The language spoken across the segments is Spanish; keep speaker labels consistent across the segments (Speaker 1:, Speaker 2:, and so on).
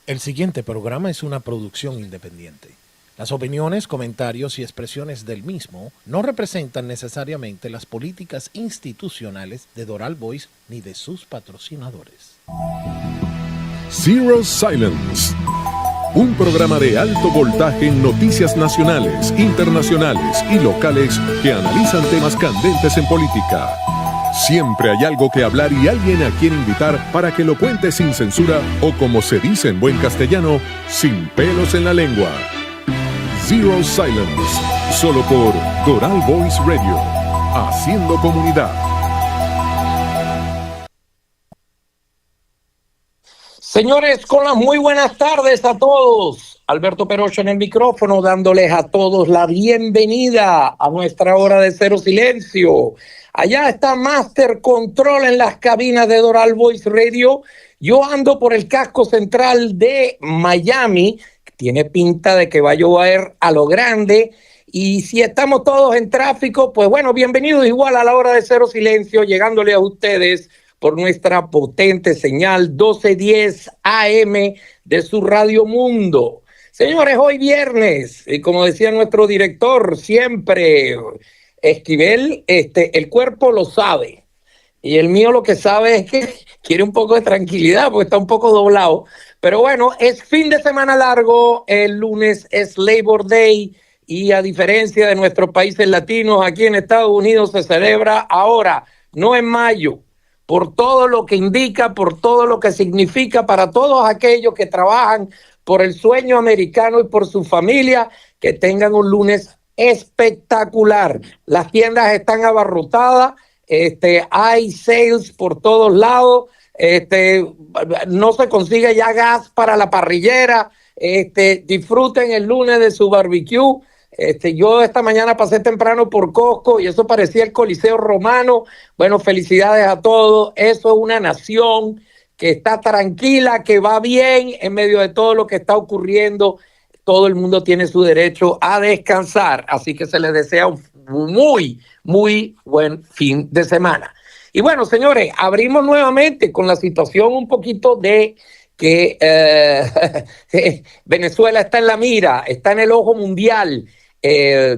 Speaker 1: El siguiente programa es una producción independiente. Las opiniones, comentarios y expresiones del mismo no representan necesariamente las políticas institucionales de Doral Voice ni de sus patrocinadores.
Speaker 2: Zero Silence, un programa de alto voltaje en noticias nacionales, internacionales y locales que analizan temas candentes en política. Siempre hay algo que hablar y alguien a quien invitar para que lo cuente sin censura o, como se dice en buen castellano, sin pelos en la lengua. Zero Silence, solo por Doral Voice Radio, haciendo comunidad.
Speaker 3: Señores, con las muy buenas tardes a todos. Alberto Perocho en el micrófono, dándoles a todos la bienvenida a nuestra hora de Cero Silencio. Allá está Master Control en las cabinas de Doral Voice Radio. Yo ando por el casco central de Miami. Tiene pinta de que va a llover a lo grande. Y si estamos todos en tráfico, pues bueno, bienvenidos igual a la hora de Cero Silencio, llegándole a ustedes por nuestra potente señal 1210 AM de su Radio Mundo. Señores, hoy viernes, y como decía nuestro director siempre, Esquivel, el cuerpo lo sabe. Y el mío lo que sabe es que quiere un poco de tranquilidad porque está un poco doblado. Pero bueno, es fin de semana largo, el lunes es Labor Day y a diferencia de nuestros países latinos, aquí en Estados Unidos se celebra ahora, no en mayo, por todo lo que indica, por todo lo que significa para todos aquellos que trabajan por el sueño americano y por su familia, que tengan un lunes espectacular. Las tiendas están abarrotadas, hay sales por todos lados, no se consigue ya gas para la parrillera, disfruten el lunes de su barbecue. Yo esta mañana pasé temprano por Costco y eso parecía el Coliseo Romano. Bueno, felicidades a todos. Eso es una nación que está tranquila, que va bien en medio de todo lo que está ocurriendo. Todo el mundo tiene su derecho a descansar. Así que se les desea un muy, muy buen fin de semana. Y bueno, señores, abrimos nuevamente con la situación un poquito de que Venezuela está en la mira, está en el ojo mundial.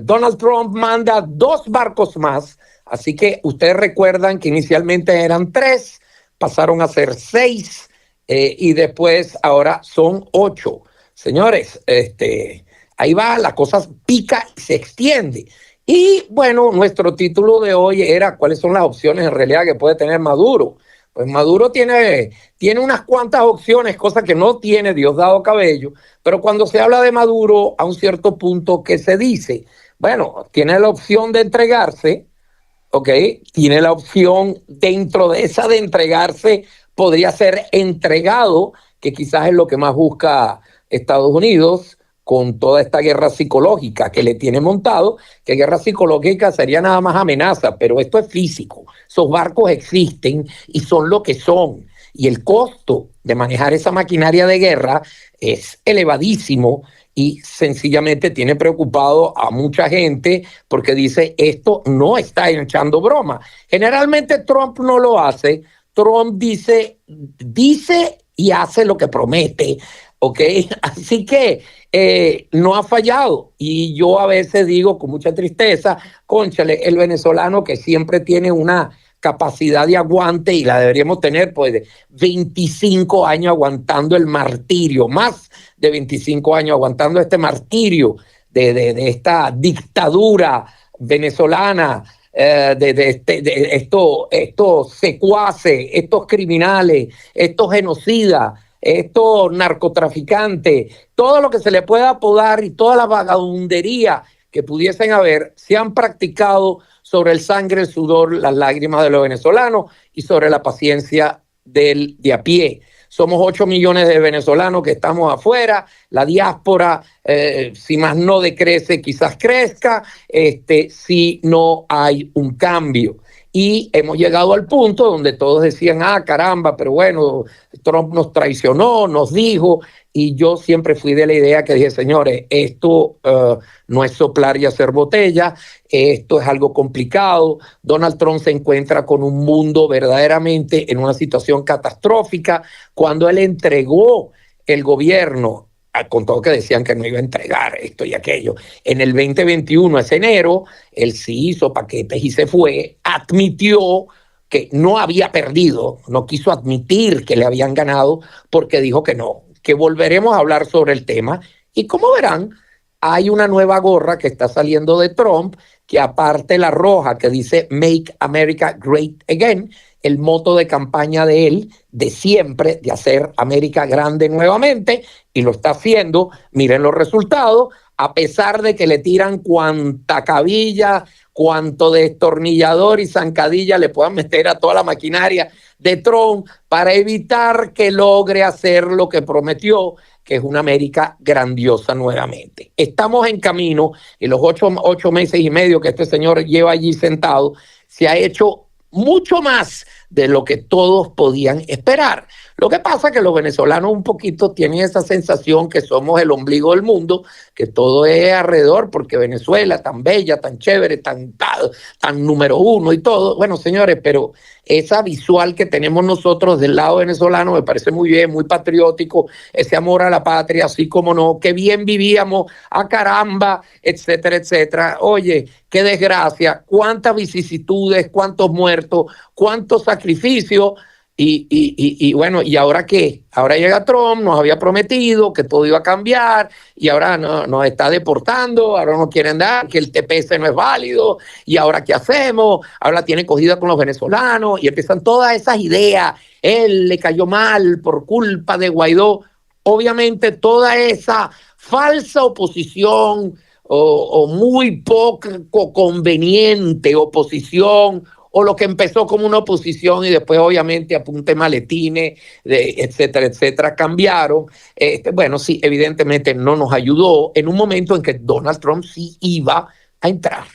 Speaker 3: Donald Trump manda 2 barcos más, así que ustedes recuerdan que inicialmente eran 3, pasaron a ser 6 y después ahora son 8. Señores, ahí va, la cosa pica y se extiende. Y bueno, nuestro título de hoy era ¿cuáles son las opciones en realidad que puede tener Maduro? Pues Maduro tiene unas cuantas opciones, cosa que no tiene Diosdado Cabello, pero cuando se habla de Maduro, a un cierto punto, ¿qué se dice? Bueno, tiene la opción de entregarse, ¿ok? Tiene la opción dentro de esa de entregarse, podría ser entregado, que quizás es lo que más busca Estados Unidos, con toda esta guerra psicológica que le tiene montado, que guerra psicológica sería nada más amenaza, pero esto es físico. Esos barcos existen y son lo que son. Y el costo de manejar esa maquinaria de guerra es elevadísimo y sencillamente tiene preocupado a mucha gente porque dice, esto no está echando broma. Generalmente Trump no lo hace. Trump dice y hace lo que promete. ¿Ok? Así que no ha fallado. Y yo a veces digo con mucha tristeza, cónchale, el venezolano que siempre tiene una capacidad de aguante y la deberíamos tener, pues, de 25 años aguantando el martirio, más de 25 años aguantando este martirio de esta dictadura venezolana, de estos secuaces, estos criminales, estos genocidas, estos narcotraficantes, todo lo que se le pueda apodar y toda la vagabundería que pudiesen haber, se han practicado sobre el sangre, el sudor, las lágrimas de los venezolanos y sobre la paciencia del de a pie. Somos 8 millones de venezolanos que estamos afuera, la diáspora, si más no decrece, quizás crezca, si no hay un cambio. Y hemos llegado al punto donde todos decían, caramba, pero bueno, Trump nos traicionó, nos dijo, y yo siempre fui de la idea que dije, señores, esto no es soplar y hacer botella, esto es algo complicado. Donald Trump se encuentra con un mundo verdaderamente en una situación catastrófica. Cuando él entregó el gobierno, con todo que decían que no iba a entregar esto y aquello, en el 2021, ese enero, él sí hizo paquetes y se fue, admitió que no había perdido, no quiso admitir que le habían ganado porque dijo que no, que volveremos a hablar sobre el tema. Y como verán, hay una nueva gorra que está saliendo de Trump, que aparte la roja que dice Make America Great Again, el moto de campaña de él, de siempre, de hacer América grande nuevamente, y lo está haciendo. Miren los resultados, a pesar de que le tiran cuanta cabilla, cuanto destornillador y zancadilla le puedan meter a toda la maquinaria de Trump para evitar que logre hacer lo que prometió, que es una América grandiosa nuevamente. Estamos en camino, y los 8 meses y medio que este señor lleva allí sentado, se ha hecho mucho más de lo que todos podían esperar. Lo que pasa es que los venezolanos un poquito tienen esa sensación que somos el ombligo del mundo, que todo es alrededor, porque Venezuela tan bella, tan chévere, tan número uno y todo. Bueno, señores, pero esa visual que tenemos nosotros del lado venezolano me parece muy bien, muy patriótico, ese amor a la patria, así como no, qué bien vivíamos, a caramba, etcétera, etcétera. Oye, qué desgracia, cuántas vicisitudes, cuántos muertos, cuántos sacrificios. Y bueno, ¿y ahora qué? Ahora llega Trump, nos había prometido que todo iba a cambiar y ahora nos está deportando, ahora no quieren dar, que el TPS no es válido, y ahora ¿qué hacemos? Ahora tiene cogida con los venezolanos y empiezan todas esas ideas. Él le cayó mal por culpa de Guaidó. Obviamente toda esa falsa oposición o muy poco conveniente oposición, o lo que empezó como una oposición y después obviamente a punta de maletines, etcétera, etcétera, cambiaron. Bueno, sí, evidentemente no nos ayudó en un momento en que Donald Trump sí iba a entrar.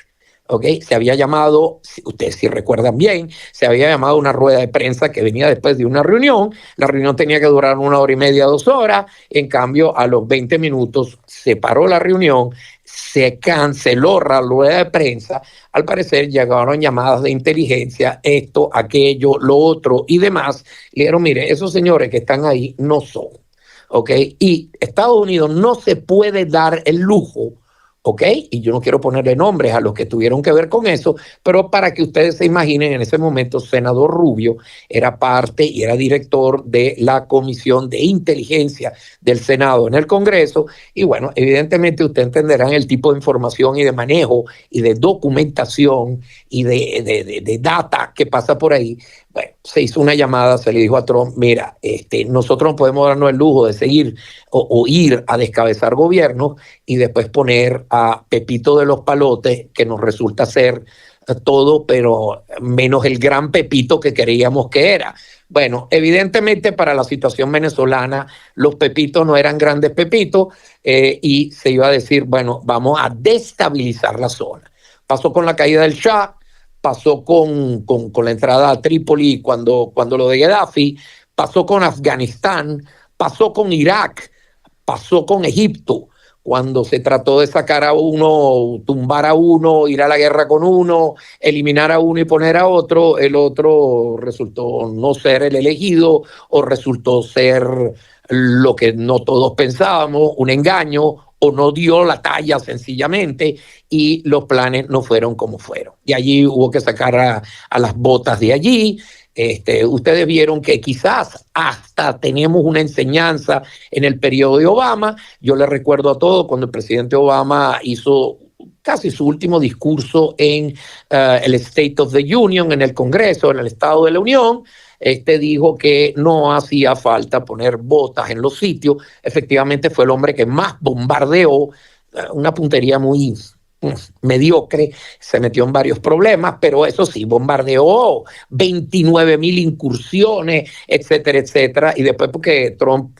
Speaker 3: ¿Okay? Se había llamado, ustedes sí recuerdan bien, se había llamado una rueda de prensa que venía después de una reunión. La reunión tenía que durar 1 hora y media, 2 horas. En cambio, a los 20 minutos se paró la reunión, se canceló la rueda de prensa. Al parecer llegaron llamadas de inteligencia, esto, aquello, lo otro y demás. Le dijeron, mire, esos señores que están ahí no son. ¿Ok? Y Estados Unidos no se puede dar el lujo, ¿ok? Y yo no quiero ponerle nombres a los que tuvieron que ver con eso, pero para que ustedes se imaginen, en ese momento, senador Rubio era parte y era director de la Comisión de Inteligencia del Senado en el Congreso, y bueno, evidentemente ustedes entenderán el tipo de información y de manejo y de documentación y de data que pasa por ahí. Bueno, se hizo una llamada, se le dijo a Trump, mira, nosotros no podemos darnos el lujo de seguir o ir a descabezar gobiernos y después poner a Pepito de los Palotes, que nos resulta ser todo, pero menos el gran Pepito que creíamos que era. Bueno, evidentemente para la situación venezolana, los Pepitos no eran grandes Pepitos, y se iba a decir, bueno, vamos a destabilizar la zona. Pasó con la caída del Shah, pasó con la entrada a Trípoli cuando lo de Gaddafi, pasó con Afganistán, pasó con Irak, pasó con Egipto, cuando se trató de sacar a uno, tumbar a uno, ir a la guerra con uno, eliminar a uno y poner a otro, el otro resultó no ser el elegido o resultó ser lo que no todos pensábamos, un engaño, o no dio la talla sencillamente, y los planes no fueron como fueron. Y allí hubo que sacar a las botas de allí. Ustedes vieron que quizás hasta tenemos una enseñanza en el periodo de Obama. Yo les recuerdo a todos cuando el presidente Obama hizo casi su último discurso en el State of the Union, en el Congreso, en el Estado de la Unión. Dijo que no hacía falta poner botas en los sitios. Efectivamente fue el hombre que más bombardeó, una puntería muy mediocre, se metió en varios problemas, pero eso sí, bombardeó 29,000 incursiones, etcétera, etcétera, y después porque Trump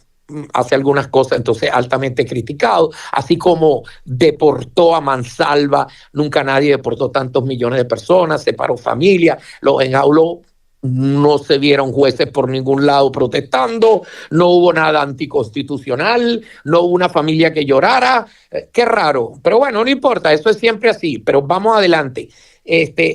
Speaker 3: hace algunas cosas entonces altamente criticado, así como deportó a mansalva, nunca nadie deportó tantos millones de personas, separó familias, los enjauló. no se vieron jueces por ningún lado protestando, no hubo nada anticonstitucional, no hubo una familia que llorara. Qué raro, pero bueno, no importa, eso es siempre así, pero vamos adelante.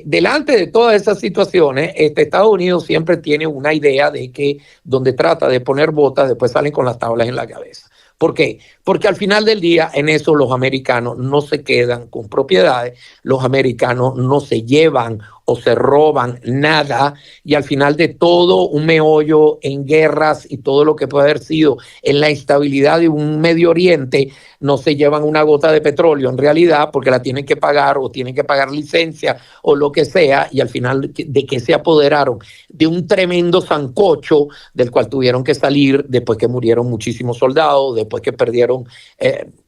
Speaker 3: Delante de todas esas situaciones, Estados Unidos siempre tiene una idea de que donde trata de poner botas, después salen con las tablas en la cabeza. ¿Por qué? Porque al final del día, en eso los americanos no se quedan con propiedades, los americanos no se llevan o se roban nada, y al final de todo un meollo en guerras y todo lo que puede haber sido en la instabilidad de un Medio Oriente, no se llevan una gota de petróleo en realidad, porque la tienen que pagar o tienen que pagar licencia o lo que sea, y al final de que se apoderaron de un tremendo sancocho del cual tuvieron que salir después que murieron muchísimos soldados, después que perdieron,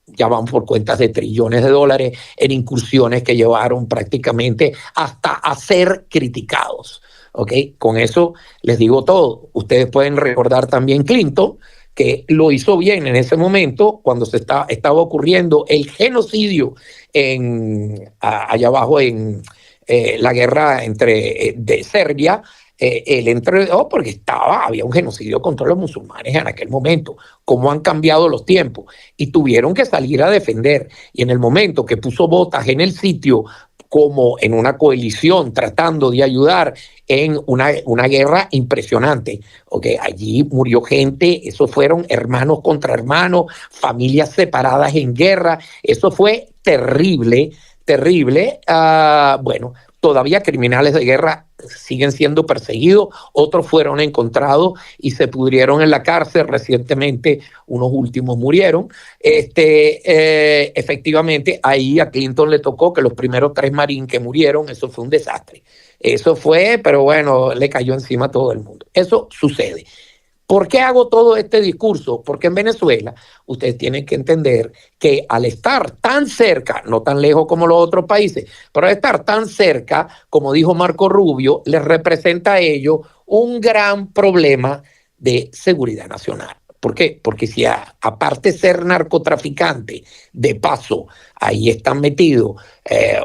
Speaker 3: ya van por cuentas de trillones de dólares en incursiones que llevaron prácticamente hasta a ser criticados. ¿Ok? Con eso les digo todo. Ustedes pueden recordar también Clinton, que lo hizo bien en ese momento cuando estaba ocurriendo el genocidio allá abajo en la guerra de Serbia. Él entró porque había un genocidio contra los musulmanes en aquel momento. Cómo han cambiado los tiempos, y tuvieron que salir a defender, y en el momento que puso botas en el sitio como en una coalición tratando de ayudar en una guerra impresionante. Okay, allí murió gente, eso fueron hermanos contra hermanos, familias separadas en guerra, eso fue terrible, terrible. Bueno, todavía criminales de guerra siguen siendo perseguidos, otros fueron encontrados y se pudrieron en la cárcel. Recientemente unos últimos murieron. Efectivamente, ahí a Clinton le tocó que los primeros 3 marines que murieron, eso fue un desastre. Eso fue, pero bueno, le cayó encima a todo el mundo. Eso sucede. ¿Por qué hago todo este discurso? Porque en Venezuela ustedes tienen que entender que al estar tan cerca, no tan lejos como los otros países, pero al estar tan cerca, como dijo Marco Rubio, les representa a ellos un gran problema de seguridad nacional. ¿Por qué? Porque si aparte de ser narcotraficante, de paso, ahí están metidos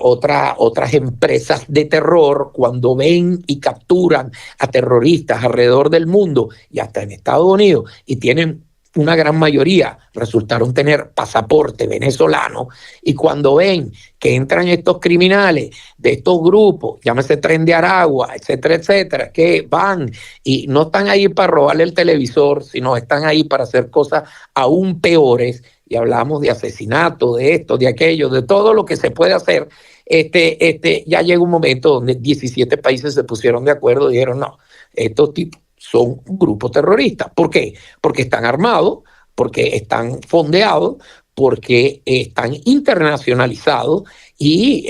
Speaker 3: otras empresas de terror, cuando ven y capturan a terroristas alrededor del mundo y hasta en Estados Unidos, y tienen una gran mayoría, resultaron tener pasaporte venezolano, y cuando ven que entran estos criminales de estos grupos, llámese Tren de Aragua, etcétera, etcétera, que van y no están ahí para robarle el televisor, sino están ahí para hacer cosas aún peores, y hablamos de asesinato, de esto, de aquello, de todo lo que se puede hacer. Ya llega un momento donde 17 países se pusieron de acuerdo y dijeron, no, estos tipos son un grupo terrorista. ¿Por qué? Porque están armados, porque están fondeados, porque están internacionalizados y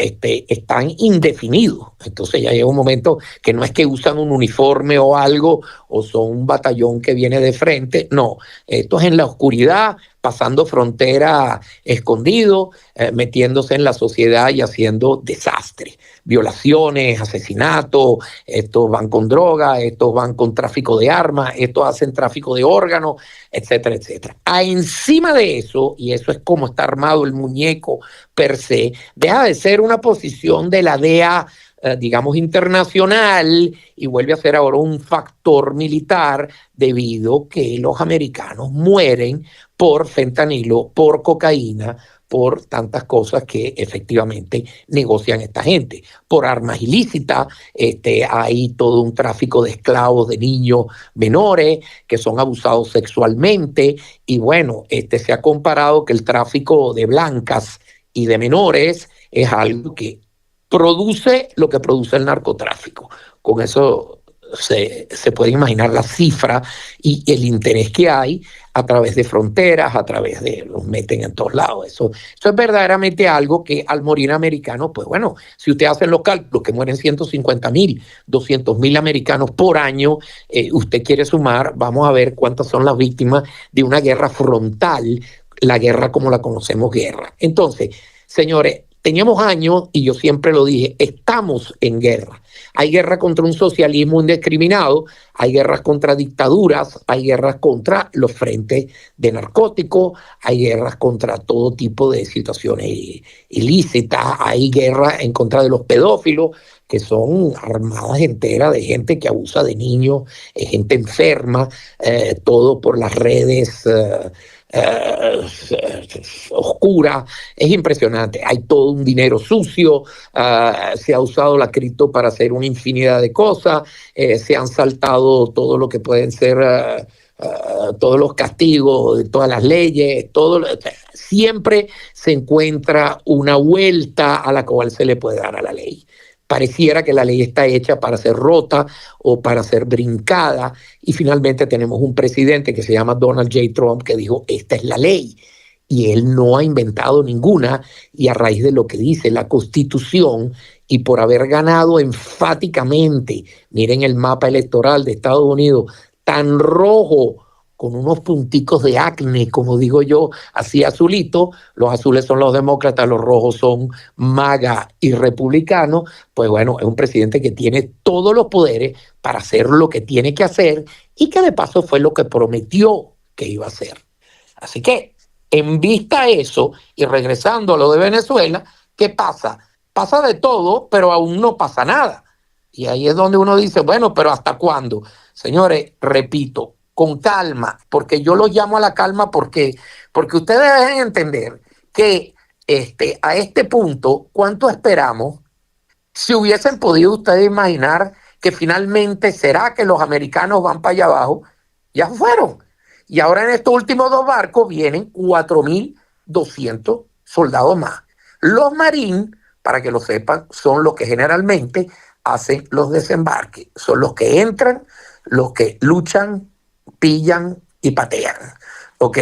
Speaker 3: están indefinidos. Entonces ya llega un momento que no es que usan un uniforme o algo, o son un batallón que viene de frente, no, esto es en la oscuridad, pasando frontera escondido, metiéndose en la sociedad y haciendo desastres, violaciones, asesinatos, estos van con droga, estos van con tráfico de armas, estos hacen tráfico de órganos, etcétera, etcétera. Encima de eso, y eso es como está armado el muñeco per se, deja de ser una posición de la DEA, digamos, internacional, y vuelve a ser ahora un factor militar, debido a que los americanos mueren por fentanilo, por cocaína, por tantas cosas que efectivamente negocian esta gente, por armas ilícitas. Hay todo un tráfico de esclavos, de niños menores que son abusados sexualmente, y bueno, se ha comparado que el tráfico de blancas y de menores es algo que produce lo que produce el narcotráfico. Con eso se puede imaginar la cifra y el interés que hay a través de fronteras, a través de los meten en todos lados. Eso es verdaderamente algo que al morir americanos, pues bueno, si usted hace los cálculos que mueren 150,000, 200,000 americanos por año, usted quiere sumar, vamos a ver cuántas son las víctimas de una guerra frontal, la guerra como la conocemos, guerra. Entonces, señores, teníamos años, y yo siempre lo dije, estamos en guerra. Hay guerra contra un socialismo indiscriminado, hay guerras contra dictaduras, hay guerras contra los frentes de narcóticos, hay guerras contra todo tipo de situaciones ilícitas, hay guerra en contra de los pedófilos, que son armadas enteras de gente que abusa de niños, gente enferma, todo por las redes oscura. Es impresionante. Hay todo un dinero sucio, se ha usado la cripto para hacer una infinidad de cosas, se han saltado todo lo que pueden ser todos los castigos, todas las leyes, siempre se encuentra una vuelta a la cual se le puede dar a la ley. Pareciera que la ley está hecha para ser rota o para ser brincada, y finalmente tenemos un presidente que se llama Donald J. Trump que dijo, esta es la ley, y él no ha inventado ninguna, y a raíz de lo que dice la Constitución y por haber ganado enfáticamente, miren el mapa electoral de Estados Unidos, tan rojo, con unos punticos de acné, como digo yo, así azulito. Los azules son los demócratas, los rojos son MAGA y republicanos. Pues bueno, es un presidente que tiene todos los poderes para hacer lo que tiene que hacer, y que de paso fue lo que prometió que iba a hacer. Así que, en vista a eso, y regresando a lo de Venezuela, ¿qué pasa? Pasa de todo, pero aún no pasa nada. Y ahí es donde uno dice, bueno, pero ¿hasta cuándo? Señores, repito, con calma, porque yo los llamo a la calma porque ustedes deben entender que a este punto, ¿cuánto esperamos? Si hubiesen podido ustedes imaginar que finalmente será que los americanos van para allá abajo, ya fueron. Y ahora en estos últimos 2 barcos vienen 4.200 soldados más. Los Marines, para que lo sepan, son los que generalmente hacen los desembarques. Son los que entran, los que luchan, pillan y patean, ¿ok?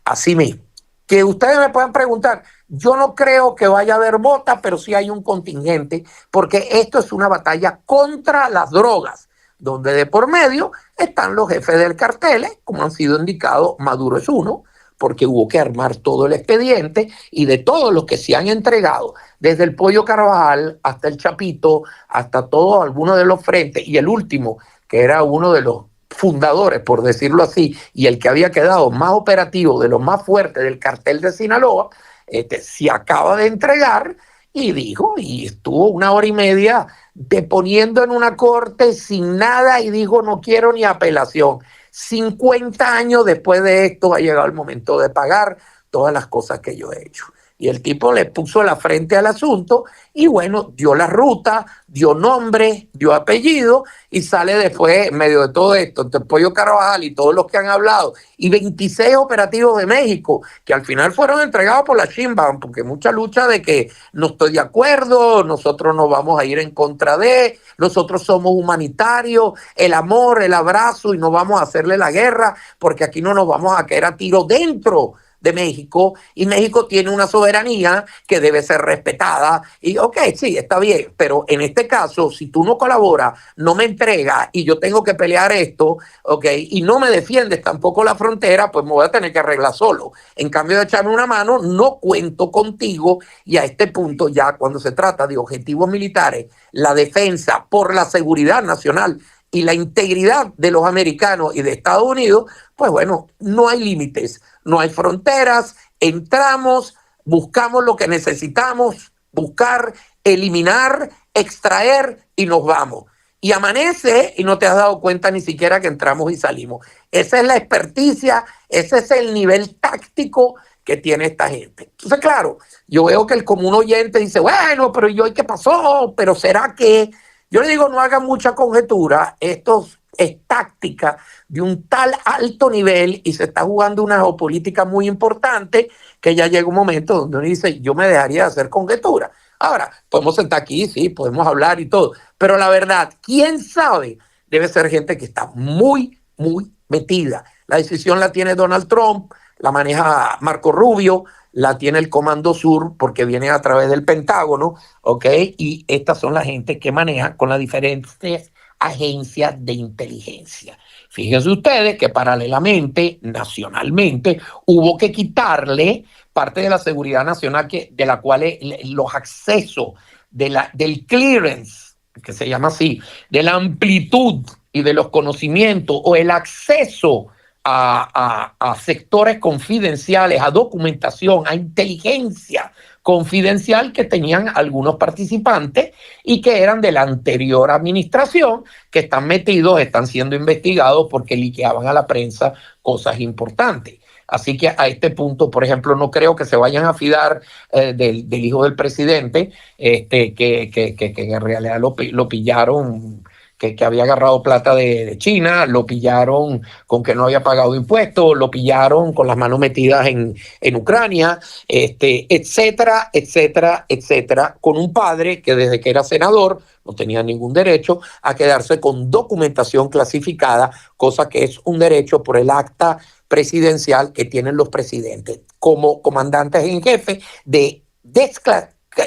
Speaker 3: Así mismo. Que ustedes me puedan preguntar, yo no creo que vaya a haber botas, pero sí hay un contingente, porque esto es una batalla contra las drogas, donde de por medio están los jefes del cartel, como han sido indicados. Maduro es uno, porque hubo que armar todo el expediente, y de todos los que se han entregado, desde el Pollo Carvajal hasta el Chapito, hasta todos algunos de los frentes, y el último, que era uno de los fundadores, por decirlo así, y el que había quedado más operativo, de los más fuertes del cartel de Sinaloa, se acaba de entregar, y dijo, y estuvo 1 hora y media deponiendo en una corte sin nada, y dijo, no quiero ni apelación. 50 años después de esto ha llegado el momento de pagar todas las cosas que yo he hecho. Y el tipo le puso la frente al asunto, y bueno, dio la ruta, dio nombre, dio apellido, y sale después, en medio de todo esto, entre Pollo Carvajal y todos los que han hablado, y 26 operativos de México, que al final fueron entregados por la chimba, porque mucha lucha de que no estoy de acuerdo, nosotros no vamos a ir en contra de, nosotros somos humanitarios, el amor, el abrazo, y no vamos a hacerle la guerra, porque aquí no nos vamos a caer a tiro dentro de México, y México tiene una soberanía que debe ser respetada, y ok, sí, está bien, pero en este caso, si tú no colaboras, no me entregas, y yo tengo que pelear esto, ok, y no me defiendes tampoco la frontera, pues me voy a tener que arreglar solo. En cambio de echarme una mano, no cuento contigo, y a este punto ya cuando se trata de objetivos militares, la defensa por la seguridad nacional y la integridad de los americanos y de Estados Unidos, pues bueno, no hay límites, no hay fronteras, entramos, buscamos lo que necesitamos, buscar, eliminar, extraer, y nos vamos. Y amanece y no te has dado cuenta ni siquiera que entramos y salimos. Esa es la experticia, ese es el nivel táctico que tiene esta gente. Entonces, claro, yo veo que el común oyente dice, bueno, pero ¿y hoy qué pasó? ¿Pero será que...? Yo le digo, no hagan mucha conjetura, esto es táctica de un tal alto nivel, y se está jugando una geopolítica muy importante, que ya llega un momento donde uno dice, yo me dejaría de hacer conjetura. Ahora, podemos sentar aquí, sí, podemos hablar y todo, pero la verdad, ¿quién sabe? Debe ser gente que está muy, muy metida. La decisión la tiene Donald Trump, la maneja Marco Rubio, la tiene el Comando Sur, porque viene a través del Pentágono, ¿ok? Y estas son las gente que manejan con las diferentes agencias de inteligencia. Fíjense ustedes que paralelamente, nacionalmente, hubo que quitarle parte de la seguridad nacional de la cual los accesos del clearance, que se llama así, de la amplitud y de los conocimientos o el acceso a sectores confidenciales, a documentación, a inteligencia confidencial que tenían algunos participantes y que eran de la anterior administración, que están metidos, están siendo investigados porque liqueaban a la prensa cosas importantes. Así que a este punto, por ejemplo, no creo que se vayan a fiar del hijo del presidente, que en realidad lo pillaron, que había agarrado plata de China, lo pillaron con que no había pagado impuestos, lo pillaron con las manos metidas en Ucrania, etcétera, etcétera, etcétera, con un padre que desde que era senador no tenía ningún derecho a quedarse con documentación clasificada, cosa que es un derecho por el acta presidencial que tienen los presidentes como comandantes en jefe de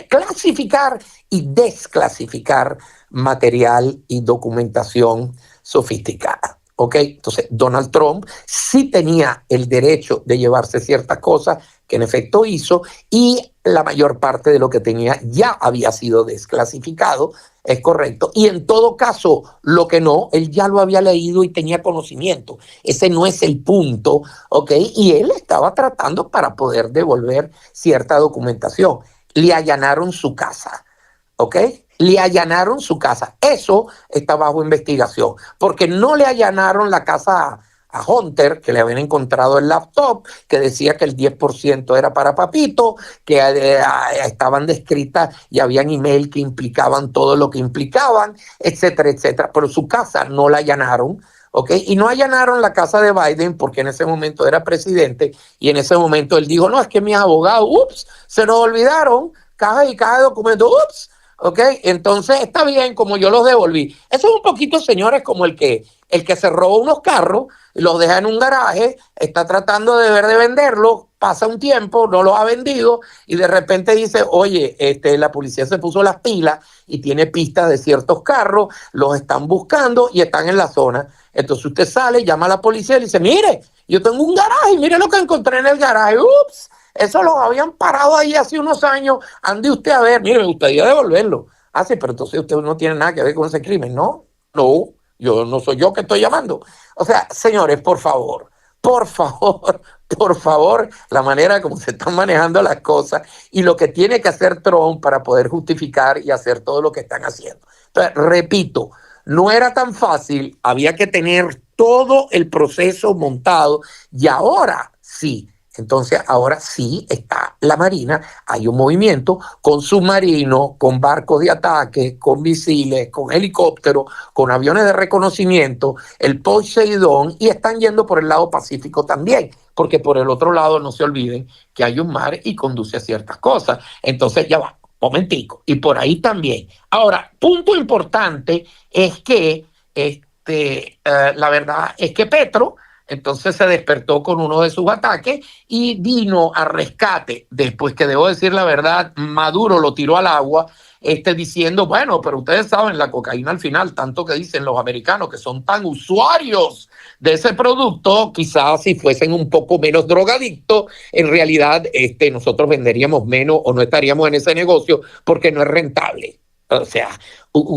Speaker 3: clasificar y desclasificar material y documentación sofisticada. ¿Ok? Entonces, Donald Trump sí tenía el derecho de llevarse ciertas cosas que en efecto hizo, y la mayor parte de lo que tenía ya había sido desclasificado, es correcto. Y en todo caso, lo que no, él ya lo había leído y tenía conocimiento. Ese no es el punto, ¿ok? Y él estaba tratando para poder devolver cierta documentación. Le allanaron su casa, ¿ok? Le allanaron su casa. Eso está bajo investigación, porque no le allanaron la casa a Hunter, que le habían encontrado el laptop, que decía que el 10% era para Papito, que estaban descritas y habían email que implicaban todo lo que implicaban, etcétera, etcétera. Pero su casa no la allanaron, ¿ok? Y no allanaron la casa de Biden porque en ese momento era presidente y en ese momento él dijo, no, es que mis abogados, se nos olvidaron caja y caja de documentos, ¿ok? Entonces está bien, como yo los devolví. Eso es un poquito, señores, como el que se roba unos carros, los deja en un garaje, está tratando de venderlos, pasa un tiempo, no los ha vendido y de repente dice, oye, la policía se puso las pilas y tiene pistas de ciertos carros, los están buscando y están en la zona. Entonces usted sale, llama a la policía y dice, mire, yo tengo un garaje, mire lo que encontré en el garaje, eso los habían parado ahí hace unos años, ande usted a ver, mire, me gustaría devolverlo. Ah, sí, pero entonces usted no tiene nada que ver con ese crimen, ¿no? No, yo no soy yo que estoy llamando. O sea, señores, por favor, la manera como se están manejando las cosas y lo que tiene que hacer Trump para poder justificar y hacer todo lo que están haciendo. Entonces, repito, no era tan fácil, había que tener todo el proceso montado y ahora sí. Entonces ahora sí está la Marina, hay un movimiento con submarinos, con barcos de ataque, con misiles, con helicópteros, con aviones de reconocimiento, el Poseidón, y están yendo por el lado Pacífico también, porque por el otro lado no se olviden que hay un mar y conduce a ciertas cosas. Entonces ya va, momentico, y por ahí también. Ahora, punto importante es que la verdad es que Petro entonces se despertó con uno de sus ataques y vino a rescate, después que, debo decir la verdad, Maduro lo tiró al agua, diciendo, bueno, pero ustedes saben, la cocaína al final, tanto que dicen los americanos que son tan usuarios de ese producto, quizás si fuesen un poco menos drogadictos, en realidad nosotros venderíamos menos o no estaríamos en ese negocio porque no es rentable. O sea,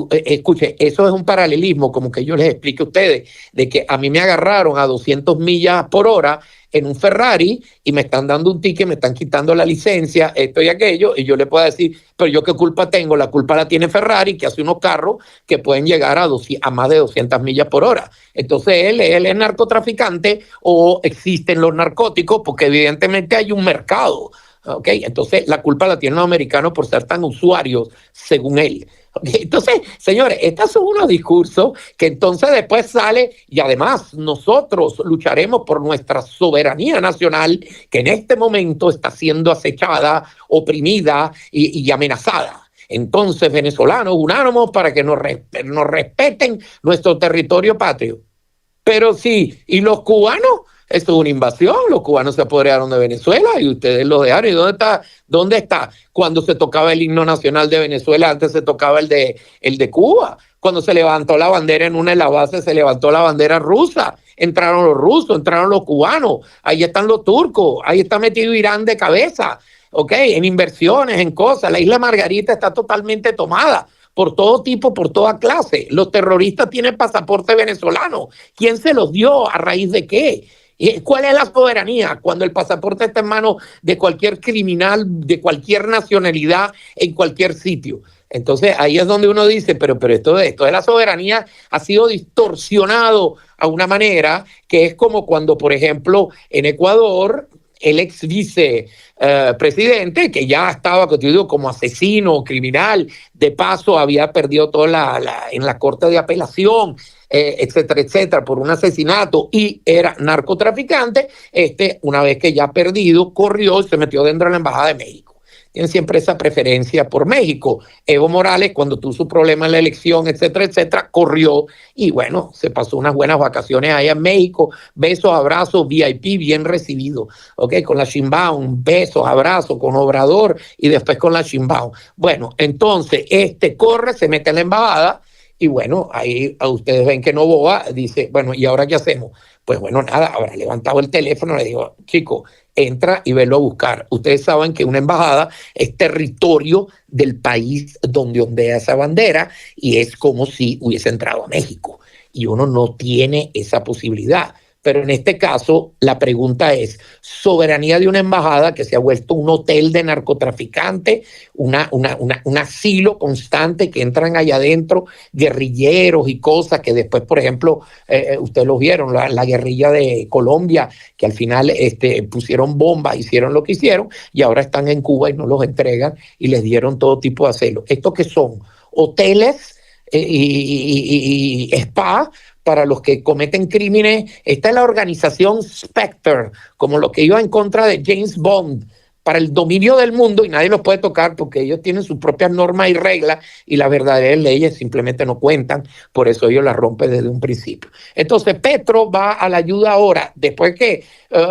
Speaker 3: escuche, eso es un paralelismo, como que yo les explique a ustedes, de que a mí me agarraron a 200 millas por hora en un Ferrari y me están dando un ticket, me están quitando la licencia, esto y aquello, y yo le puedo decir, pero yo qué culpa tengo, la culpa la tiene Ferrari, que hace unos carros que pueden llegar a más de 200 millas por hora. Entonces él es narcotraficante o existen los narcóticos, porque evidentemente hay un mercado. Okay, entonces la culpa la tienen los americanos por ser tan usuarios, según él. Okay, entonces, señores, estos son unos discursos que entonces después sale, y además nosotros lucharemos por nuestra soberanía nacional, que en este momento está siendo acechada, oprimida y amenazada. Entonces, venezolanos, unánimos para que nos respeten nuestro territorio patrio. Pero sí, ¿y los cubanos? Esto es una invasión, los cubanos se apoderaron de Venezuela y ustedes lo dejaron. ¿Y dónde está? Cuando se tocaba el himno nacional de Venezuela, antes se tocaba el de Cuba. Cuando se levantó la bandera en una de las bases, se levantó la bandera rusa. Entraron los rusos, entraron los cubanos, ahí están los turcos, ahí está metido Irán de cabeza, ¿ok? En inversiones, en cosas. La isla Margarita está totalmente tomada por todo tipo, por toda clase. Los terroristas tienen pasaporte venezolano. ¿Quién se los dio? ¿A raíz de qué? ¿Cuál es la soberanía? Cuando el pasaporte está en manos de cualquier criminal, de cualquier nacionalidad, en cualquier sitio. Entonces ahí es donde uno dice, pero esto de la soberanía ha sido distorsionado a una manera que es como cuando, por ejemplo, en Ecuador, el ex vicepresidente, que ya estaba constituido como asesino, criminal, de paso había perdido en la corte de apelación, etcétera, etcétera, por un asesinato y era narcotraficante, una vez que ya perdido, corrió y se metió dentro de la Embajada de México. Tienen siempre esa preferencia por México. Evo Morales, cuando tuvo su problema en la elección, etcétera, etcétera, corrió y bueno, se pasó unas buenas vacaciones allá en México. Besos, abrazos, VIP, bien recibido. ¿Ok? Con la Sheinbaum, besos, abrazos, con Obrador y después con la Sheinbaum. Bueno, entonces corre, se mete en la embajada y bueno, ahí ustedes ven que Noboa dice, bueno, ¿y ahora qué hacemos? Pues bueno, nada, habrá levantado el teléfono y le digo, chico, entra y velo a buscar. Ustedes saben que una embajada es territorio del país donde ondea esa bandera y es como si hubiese entrado a México. Y uno no tiene esa posibilidad. Pero en este caso, la pregunta es, soberanía de una embajada que se ha vuelto un hotel de narcotraficantes, un asilo constante que entran allá adentro, guerrilleros y cosas que después, por ejemplo, ustedes lo vieron, la guerrilla de Colombia, que al final pusieron bombas, hicieron lo que hicieron y ahora están en Cuba y no los entregan y les dieron todo tipo de asilo. ¿Estos qué son? Hoteles y spa para los que cometen crímenes. Esta es la organización Spectre, como lo que iba en contra de James Bond, para el dominio del mundo y nadie los puede tocar porque ellos tienen sus propias normas y reglas y las verdaderas leyes simplemente no cuentan, por eso ellos las rompen desde un principio. Entonces Petro va a la ayuda ahora, después que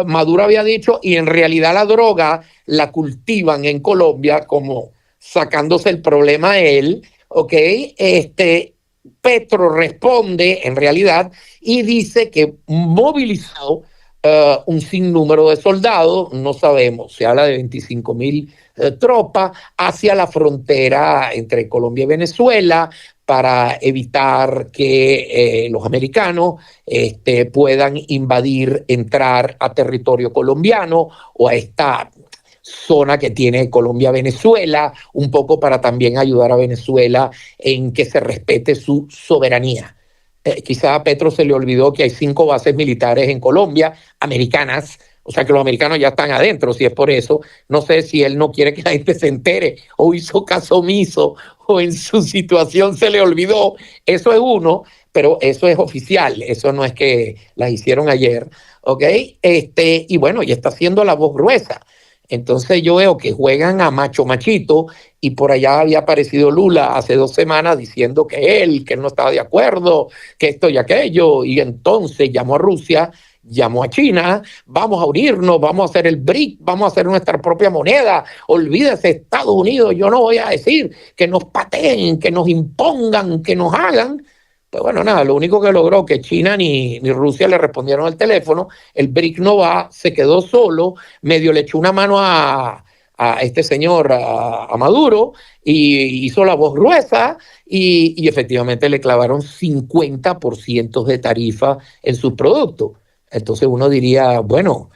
Speaker 3: Maduro había dicho, y en realidad la droga la cultivan en Colombia como sacándose el problema a él, ¿ok? Petro responde en realidad y dice que movilizó un sinnúmero de soldados, no sabemos, se habla de 25,000 tropas hacia la frontera entre Colombia y Venezuela para evitar que los americanos puedan invadir, entrar a territorio colombiano o a esta zona que tiene Colombia-Venezuela, un poco para también ayudar a Venezuela en que se respete su soberanía. Quizá a Petro se le olvidó que hay 5 bases militares en Colombia, americanas, o sea que los americanos ya están adentro, si es por eso. No sé si él no quiere que la gente se entere o hizo caso omiso o en su situación se le olvidó. Eso es uno, pero eso es oficial, eso no es que las hicieron ayer, ¿ok? Y bueno, y está haciendo la voz gruesa. Entonces yo veo que juegan a machito y por allá había aparecido Lula hace 2 semanas diciendo que él no estaba de acuerdo, que esto y aquello, y entonces llamó a Rusia, llamó a China, vamos a unirnos, vamos a hacer el BRIC, vamos a hacer nuestra propia moneda, olvídese Estados Unidos, yo no voy a decir que nos pateen, que nos impongan, que nos hagan. Pues bueno, nada, lo único que logró que China ni Rusia le respondieron al teléfono, el BRIC no va, se quedó solo, medio le echó una mano a este señor, a Maduro, y hizo la voz gruesa y efectivamente le clavaron 50% de tarifa en sus productos. Entonces uno diría, bueno,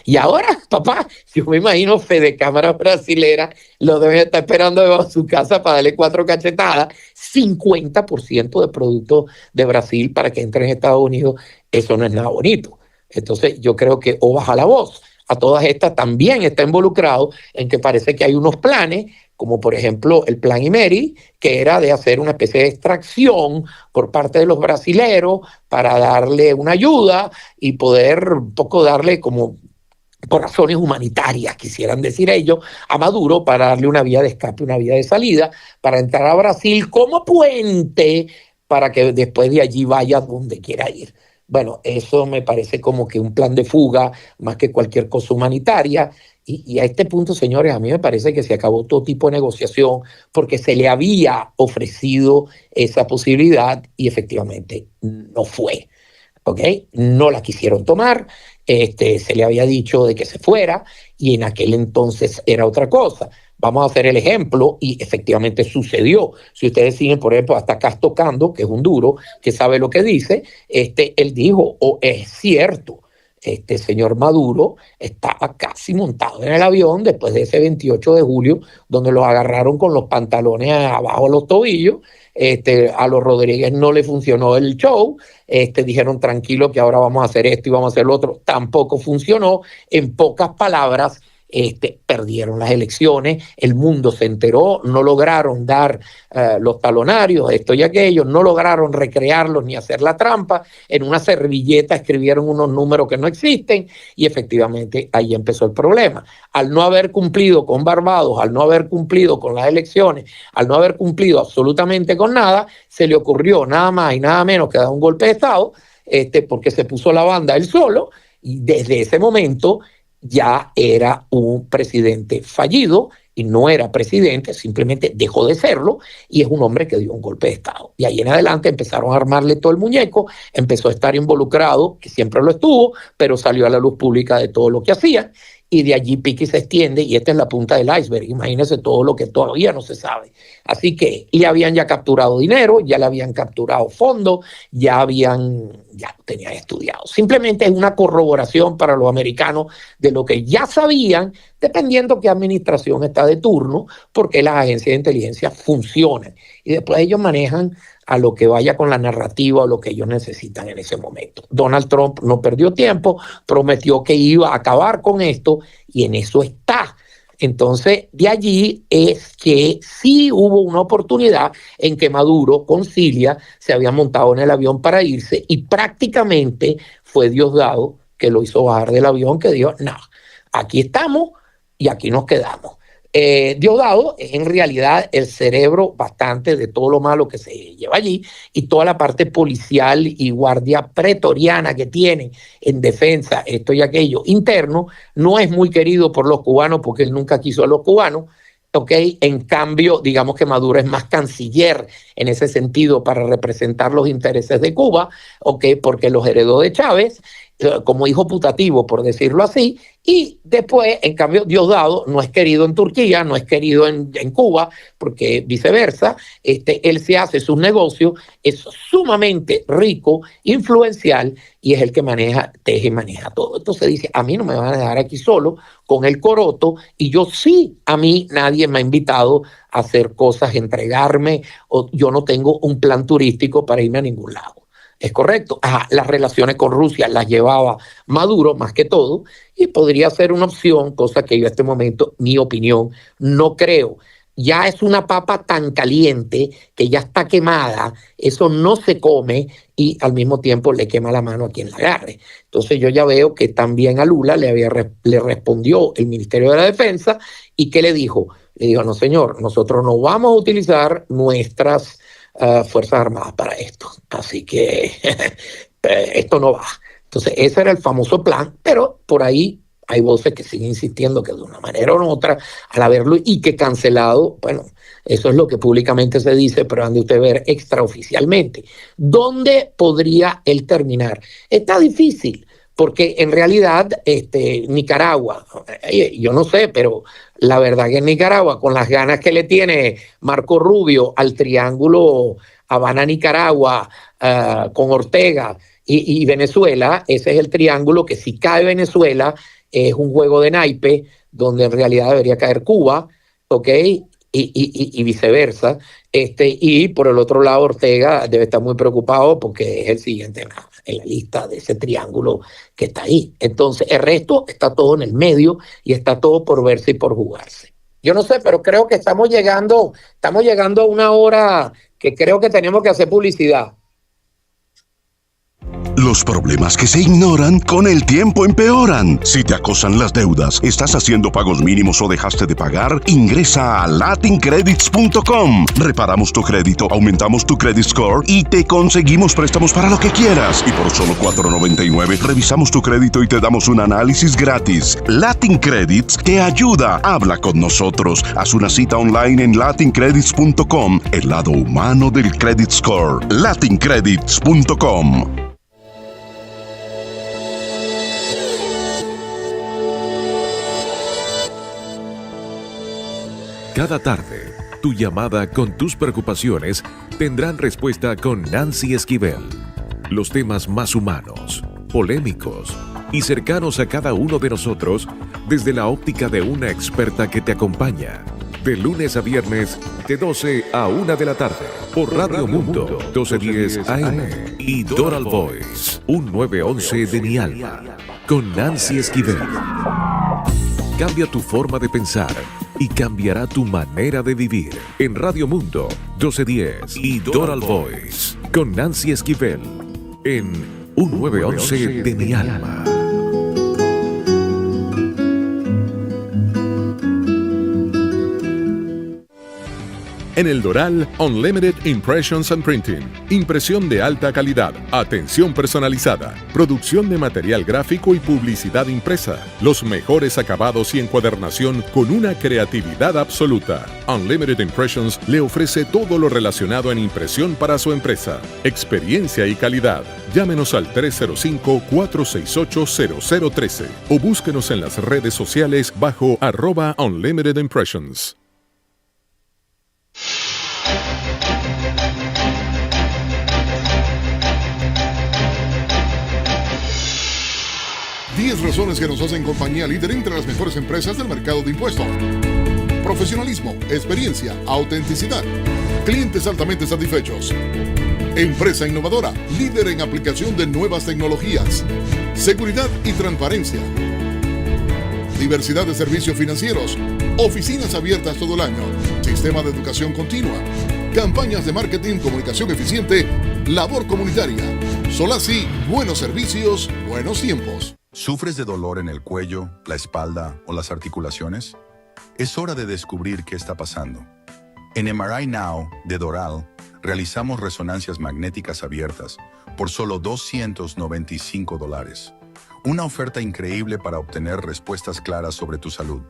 Speaker 3: y ahora, papá, yo me imagino Fede Cámara brasilera, lo deben estar esperando debajo de su casa para darle 4 cachetadas, 50% de productos de Brasil para que entre en Estados Unidos, eso no es nada bonito. Entonces yo creo que o baja la voz, a todas estas también está involucrado en que parece que hay unos planes, como por ejemplo el plan Imeri, que era de hacer una especie de extracción por parte de los brasileros para darle una ayuda y poder un poco darle como por razones humanitarias, quisieran decir ellos, a Maduro para darle una vía de escape, una vía de salida, para entrar a Brasil como puente para que después de allí vaya donde quiera ir. Bueno, eso me parece como que un plan de fuga más que cualquier cosa humanitaria. Y a este punto, señores, a mí me parece que se acabó todo tipo de negociación porque se le había ofrecido esa posibilidad y efectivamente no fue. ¿Ok? No la quisieron tomar, se le había dicho de que se fuera y en aquel entonces era otra cosa. Vamos a hacer el ejemplo y efectivamente sucedió. Si ustedes siguen, por ejemplo, hasta Casto Cando, que es un duro, que sabe lo que dice, él dijo, o es cierto, este señor Maduro estaba casi montado en el avión después de ese 28 de julio, donde lo agarraron con los pantalones abajo de los tobillos. A los Rodríguez no le funcionó el show, dijeron tranquilo que ahora vamos a hacer esto y vamos a hacer lo otro, tampoco funcionó. En pocas palabras, perdieron las elecciones, el mundo se enteró, no lograron dar los talonarios, esto y aquello, no lograron recrearlos ni hacer la trampa, en una servilleta escribieron unos números que no existen y efectivamente ahí empezó el problema. Al no haber cumplido con Barbados, al no haber cumplido con las elecciones, al no haber cumplido absolutamente con nada, se le ocurrió nada más y nada menos que dar un golpe de Estado, porque se puso la banda él solo y desde ese momento ya era un presidente fallido y no era presidente, simplemente dejó de serlo y es un hombre que dio un golpe de Estado. Y ahí en adelante empezaron a armarle todo el muñeco, empezó a estar involucrado, que siempre lo estuvo, pero salió a la luz pública de todo lo que hacía y de allí pique y se extiende y esta es la punta del iceberg. Imagínense todo lo que todavía no se sabe. Así que le habían ya capturado dinero, ya le habían capturado fondos, ya lo tenían estudiado. Simplemente es una corroboración para los americanos de lo que ya sabían, dependiendo qué administración está de turno, porque las agencias de inteligencia funcionan. Y después ellos manejan a lo que vaya con la narrativa o lo que ellos necesitan en ese momento. Donald Trump no perdió tiempo, prometió que iba a acabar con esto y en eso está. Entonces, de allí es que sí hubo una oportunidad en que Maduro con Cilia se había montado en el avión para irse y prácticamente fue Diosdado que lo hizo bajar del avión, que dijo, no, aquí estamos y aquí nos quedamos. Diosdado es en realidad el cerebro bastante de todo lo malo que se lleva allí y toda la parte policial y guardia pretoriana que tienen en defensa, esto y aquello interno, no es muy querido por los cubanos porque él nunca quiso a los cubanos. Okay. En cambio, digamos que Maduro es más canciller en ese sentido para representar los intereses de Cuba, okay, porque los heredó de Chávez como hijo putativo, por decirlo así, y después, en cambio, Diosdado no es querido en Turquía, no es querido en Cuba, porque viceversa, él se hace sus negocios, es sumamente rico, influencial, y es el que teje y maneja todo. Entonces dice, a mí no me van a dejar aquí solo con el coroto, y yo sí, a mí nadie me ha invitado a hacer cosas, entregarme, o yo no tengo un plan turístico para irme a ningún lado. Es correcto. Las relaciones con Rusia las llevaba Maduro más que todo y podría ser una opción, cosa que yo a este momento, mi opinión, no creo. Ya es una papa tan caliente que ya está quemada, eso no se come y al mismo tiempo le quema la mano a quien la agarre. Entonces yo ya veo que también a Lula le respondió el Ministerio de la Defensa y ¿qué le dijo? Le dijo, no señor, nosotros no vamos a utilizar nuestras Fuerzas Armadas para esto. Así que esto no va. Entonces, ese era el famoso plan, pero por ahí hay voces que siguen insistiendo que de una manera u otra, al haberlo y que cancelado, bueno, eso es lo que públicamente se dice, pero han de usted ver extraoficialmente. ¿Dónde podría él terminar? Está difícil, porque en realidad Nicaragua, yo no sé, pero la verdad que en Nicaragua, con las ganas que le tiene Marco Rubio al triángulo Habana-Nicaragua, con Ortega y Venezuela, ese es el triángulo que si cae Venezuela es un juego de naipe donde en realidad debería caer Cuba, ¿ok? Y viceversa. Y por el otro lado, Ortega debe estar muy preocupado porque es el siguiente en la lista de ese triángulo que está ahí. Entonces, el resto está todo en el medio y está todo por verse y por jugarse. Yo no sé, pero creo que estamos llegando a una hora que creo que tenemos que hacer publicidad.
Speaker 4: Los problemas que se ignoran con el tiempo empeoran. Si te acosan las deudas, estás haciendo pagos mínimos o dejaste de pagar, ingresa a latincredits.com. Reparamos tu crédito, aumentamos tu credit score y te conseguimos préstamos para lo que quieras. Y por solo $4.99 revisamos tu crédito y te damos un análisis gratis. Latin Credits te ayuda. Habla con nosotros. Haz una cita online en latincredits.com. El lado humano del credit score. latincredits.com.
Speaker 2: Cada tarde, tu llamada con tus preocupaciones tendrán respuesta con Nancy Esquivel. Los temas más humanos, polémicos y cercanos a cada uno de nosotros desde la óptica de una experta que te acompaña. De lunes a viernes, de 12 a 1 de la tarde, por Radio Mundo, 1210 AM y Doral Voice, un 911 de mi alma, con Nancy Esquivel. Cambia tu forma de pensar y cambiará tu manera de vivir. En Radio Mundo, 1210 y Doral Voice, con Nancy Esquivel, en un 911 de mi alma. En el Doral, Unlimited Impressions and Printing. Impresión de alta calidad, atención personalizada, producción de material gráfico y publicidad impresa. Los mejores acabados y encuadernación con una creatividad absoluta. Unlimited Impressions le ofrece todo lo relacionado en impresión para su empresa. Experiencia y calidad. Llámenos al 305-468-0013 o búsquenos en las redes sociales bajo @Unlimited Impressions.
Speaker 5: Razones que nos hacen compañía líder entre las mejores empresas del mercado de impuestos. Profesionalismo, experiencia, autenticidad. Clientes altamente satisfechos. Empresa innovadora, líder en aplicación de nuevas tecnologías. Seguridad y transparencia. Diversidad de servicios financieros. Oficinas abiertas todo el año. Sistema de educación continua. Campañas de marketing, comunicación eficiente. Labor comunitaria. Solasi, buenos servicios, buenos tiempos.
Speaker 6: ¿Sufres de dolor en el cuello, la espalda o las articulaciones? Es hora de descubrir qué está pasando. En MRI Now de Doral, realizamos resonancias magnéticas abiertas por solo $295. Una oferta increíble para obtener respuestas claras sobre tu salud.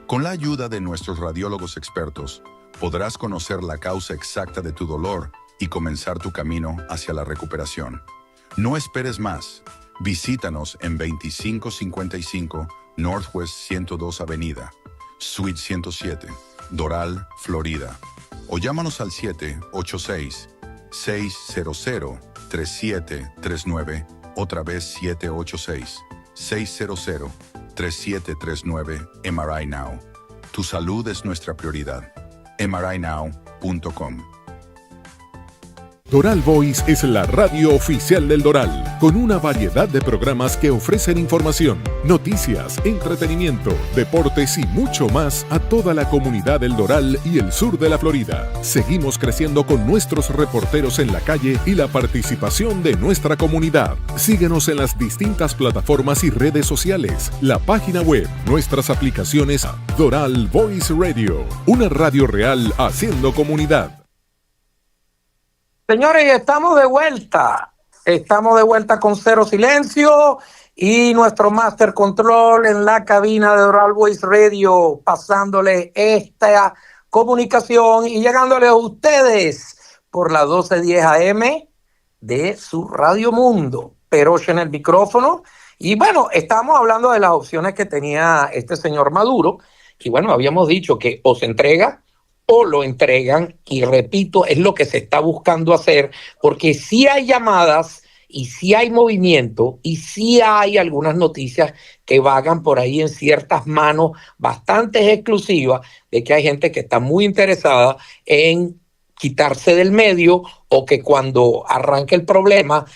Speaker 6: Con la ayuda de nuestros radiólogos expertos, podrás conocer la causa exacta de tu dolor y comenzar tu camino hacia la recuperación. No esperes más. Visítanos en 2555 Northwest 102 Avenida, Suite 107, Doral, Florida. O llámanos al 786-600-3739, otra vez 786-600-3739, MRI Now. Tu salud es nuestra prioridad. MRINow.com.
Speaker 2: Doral Voice es la radio oficial del Doral, con una variedad de programas que ofrecen información, noticias, entretenimiento, deportes y mucho más a toda la comunidad del Doral y el sur de la Florida. Seguimos creciendo con nuestros reporteros en la calle y la participación de nuestra comunidad. Síguenos en las distintas plataformas y redes sociales, la página web, nuestras aplicaciones. Doral Voice Radio, una radio real haciendo comunidad.
Speaker 3: Señores, estamos de vuelta. Estamos de vuelta con Cero Silencio y nuestro Master Control en la cabina de Doral Voice Radio, pasándole esta comunicación y llegándole a ustedes por la 1210 AM de su Radio Mundo. Peroche en el micrófono. Y bueno, estamos hablando de las opciones que tenía este señor Maduro. Y bueno, habíamos dicho que o se entrega o lo entregan, y repito, es lo que se está buscando hacer, porque sí hay llamadas y sí hay movimiento y sí hay algunas noticias que vagan por ahí en ciertas manos bastante exclusivas de que hay gente que está muy interesada en quitarse del medio o que cuando arranque el problema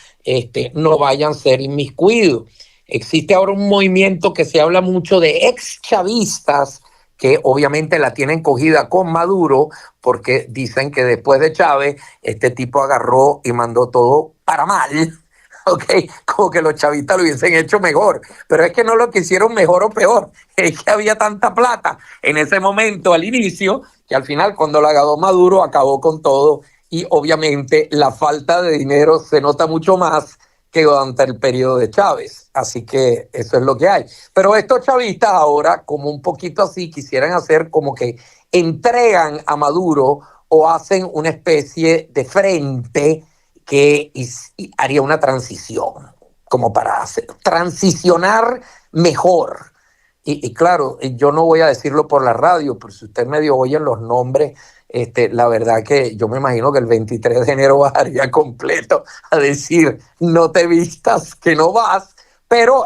Speaker 3: no vayan a ser inmiscuidos. Existe ahora un movimiento que se habla mucho de ex-chavistas que obviamente la tienen cogida con Maduro porque dicen que después de Chávez este tipo agarró y mandó todo para mal. ok, como que los chavistas lo hubiesen hecho mejor, pero es que no lo que hicieron mejor o peor, es que había tanta plata en ese momento al inicio, que al final cuando la ganó Maduro acabó con todo, y obviamente la falta de dinero se nota mucho más que durante el periodo de Chávez, así que eso es lo que hay. Pero estos chavistas ahora, como un poquito así, quisieran hacer como que entregan a Maduro o hacen una especie de frente que haría una transición, como para transicionar mejor. Y claro, yo no voy a decirlo por la radio, pero si usted medio oye los nombres, la verdad que yo me imagino que el 23 de enero bajaría completo a decir, no te vistas, que no vas, pero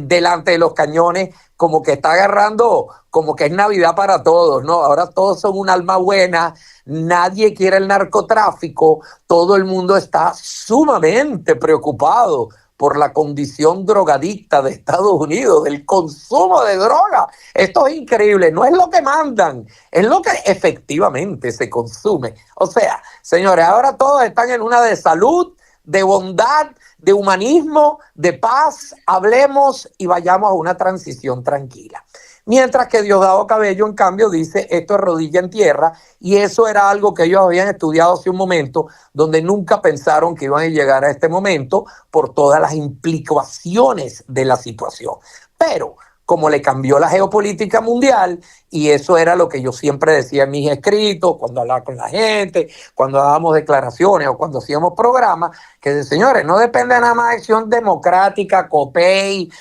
Speaker 3: delante de los cañones, como que está agarrando, como que es Navidad para todos, ¿no? Ahora todos son un alma buena, nadie quiere el narcotráfico, todo el mundo está sumamente preocupado por la condición drogadicta de Estados Unidos, del consumo de droga. Esto es increíble, no es lo que mandan, es lo que efectivamente se consume. O sea, señores, ahora todos están en una de salud, de bondad, de humanismo, de paz. Hablemos y vayamos a una transición tranquila. Mientras que Diosdado Cabello, en cambio, dice esto es rodilla en tierra, y eso era algo que ellos habían estudiado hace un momento, donde nunca pensaron que iban a llegar a este momento por todas las implicaciones de la situación. Pero como le cambió la geopolítica mundial, y eso era lo que yo siempre decía en mis escritos, cuando hablaba con la gente, cuando dábamos declaraciones o cuando hacíamos programas, que señores, no depende nada más de Acción Democrática, COPEI,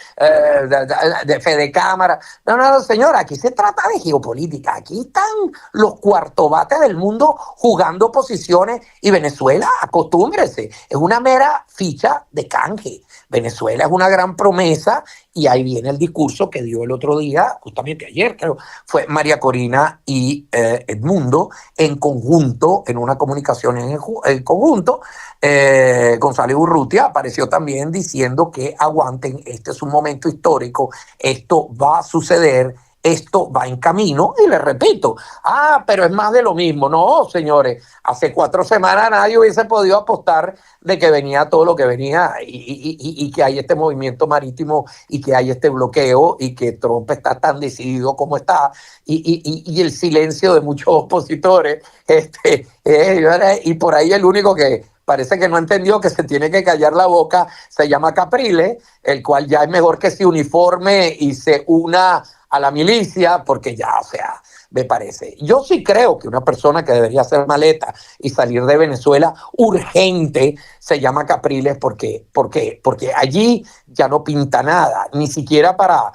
Speaker 3: de Fedecámara. No, señora, aquí se trata de geopolítica. Aquí están los cuartobates del mundo jugando posiciones, y Venezuela, acostúmbrese, es una mera ficha de canje. Venezuela es una gran promesa, y ahí viene el discurso que dio el otro día, justamente ayer, creo, fue María Corina y Edmundo en conjunto, en una comunicación en conjunto. González Urrutia apareció también diciendo que aguanten, este es un momento histórico, esto va a suceder, esto va en camino, y les repito, pero es más de lo mismo. No, señores, hace 4 semanas nadie hubiese podido apostar de que venía todo lo que venía, y que hay este movimiento marítimo, y que hay este bloqueo, y que Trump está tan decidido como está, y el silencio de muchos opositores, y por ahí el único que parece que no entendió que se tiene que callar la boca se llama Capriles, el cual ya es mejor que se uniforme y se una a la milicia, porque ya, o sea, me parece. Yo sí creo que una persona que debería hacer maleta y salir de Venezuela urgente se llama Capriles, porque allí ya no pinta nada, ni siquiera para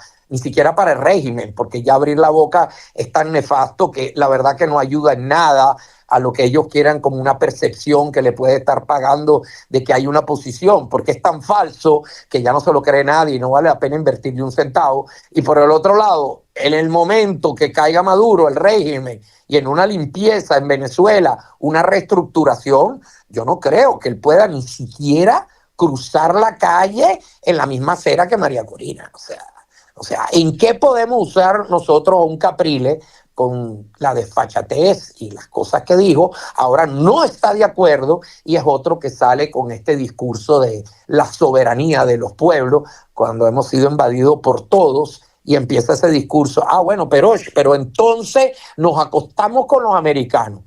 Speaker 3: el régimen, porque ya abrir la boca es tan nefasto que la verdad que no ayuda en nada a lo que ellos quieran, como una percepción que le puede estar pagando de que hay una posición, porque es tan falso que ya no se lo cree nadie y no vale la pena invertir ni un centavo. Y por el otro lado, en el momento que caiga Maduro, el régimen, y en una limpieza en Venezuela, una reestructuración, yo no creo que él pueda ni siquiera cruzar la calle en la misma acera que María Corina. O sea, ¿en qué podemos usar nosotros a un Capriles con la desfachatez y las cosas que dijo? Ahora no está de acuerdo, y es otro que sale con este discurso de la soberanía de los pueblos cuando hemos sido invadidos por todos, y empieza ese discurso, bueno, pero entonces nos acostamos con los americanos.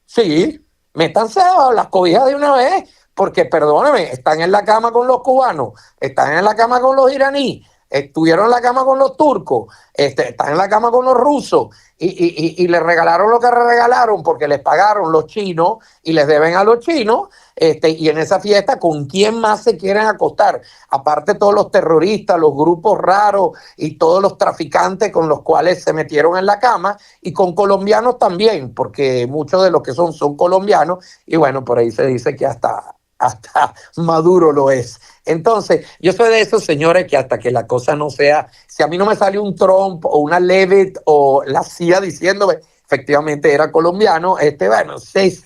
Speaker 3: Sí, métanse a las cobijas de una vez, porque perdóneme, están en la cama con los cubanos, están en la cama con los iraníes, estuvieron en la cama con los turcos, están en la cama con los rusos, y les regalaron lo que regalaron porque les pagaron los chinos y les deben a los chinos, y en esa fiesta, ¿con quién más se quieren acostar? Aparte todos los terroristas, los grupos raros y todos los traficantes con los cuales se metieron en la cama, y con colombianos también, porque muchos de los que son colombianos, y bueno, por ahí se dice que hasta Maduro lo es. Entonces, yo soy de esos señores que hasta que la cosa no sea, si a mí no me sale un Trump o una Levitt o la CIA diciéndome efectivamente era colombiano, bueno, se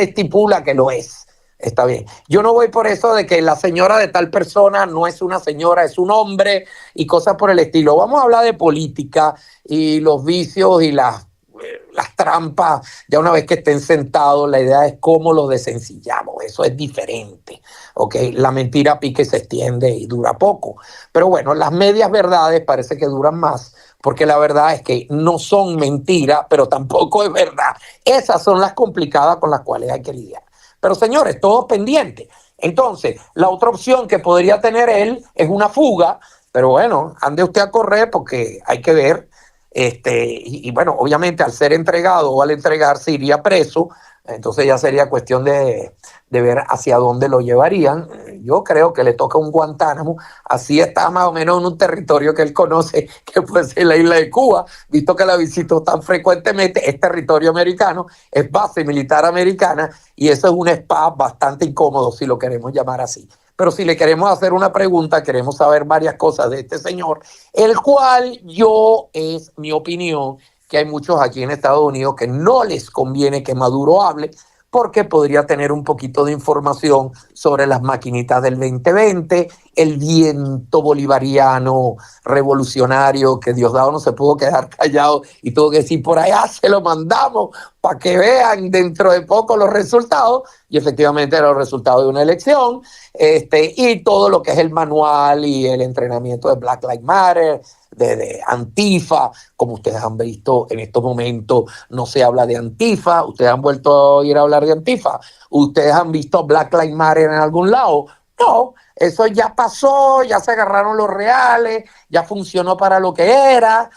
Speaker 3: estipula que lo es. Está bien. Yo no voy por eso de que la señora de tal persona no es una señora, es un hombre, y cosas por el estilo. Vamos a hablar de política y los vicios y las trampas, ya una vez que estén sentados, la idea es cómo los desencillamos. Eso es diferente, ¿ok? La mentira pica y se extiende y dura poco. Pero bueno, las medias verdades parece que duran más, porque la verdad es que no son mentiras, pero tampoco es verdad. Esas son las complicadas con las cuales hay que lidiar. Pero señores, todo pendiente. Entonces, la otra opción que podría tener él es una fuga, pero bueno, ande usted a correr porque hay que ver. Y bueno, obviamente al ser entregado o al entregarse iría preso, entonces ya sería cuestión de ver hacia dónde lo llevarían. Yo creo que le toca un Guantánamo, así está más o menos en un territorio que él conoce, que puede ser la isla de Cuba, visto que la visitó tan frecuentemente. Es territorio americano, es base militar americana, y eso es un spa bastante incómodo, si lo queremos llamar así. Pero si le queremos hacer una pregunta, queremos saber varias cosas de este señor, el cual es mi opinión, que hay muchos aquí en Estados Unidos que no les conviene que Maduro hable, porque podría tener un poquito de información sobre las maquinitas del 2020, el viento bolivariano revolucionario, que Diosdado no se pudo quedar callado y tuvo que decir: por allá se lo mandamos para que vean dentro de poco los resultados, y efectivamente eran los resultados de una elección, y todo lo que es el manual y el entrenamiento de Black Lives Matter, de Antifa. Como ustedes han visto en estos momentos, no se habla de Antifa. Ustedes han vuelto a oír hablar de Antifa. Ustedes han visto Black Lives Matter en algún lado. No, eso ya pasó, ya se agarraron los reales, ya funcionó para lo que era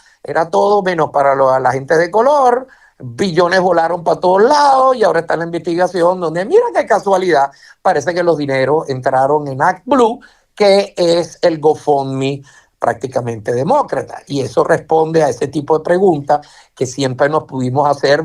Speaker 3: todo menos para la gente de color. Billones volaron para todos lados y ahora está en la investigación donde, mira qué casualidad, parece que los dineros entraron en ActBlue, que es el GoFundMe prácticamente demócrata. Y eso responde a ese tipo de preguntas que siempre nos pudimos hacer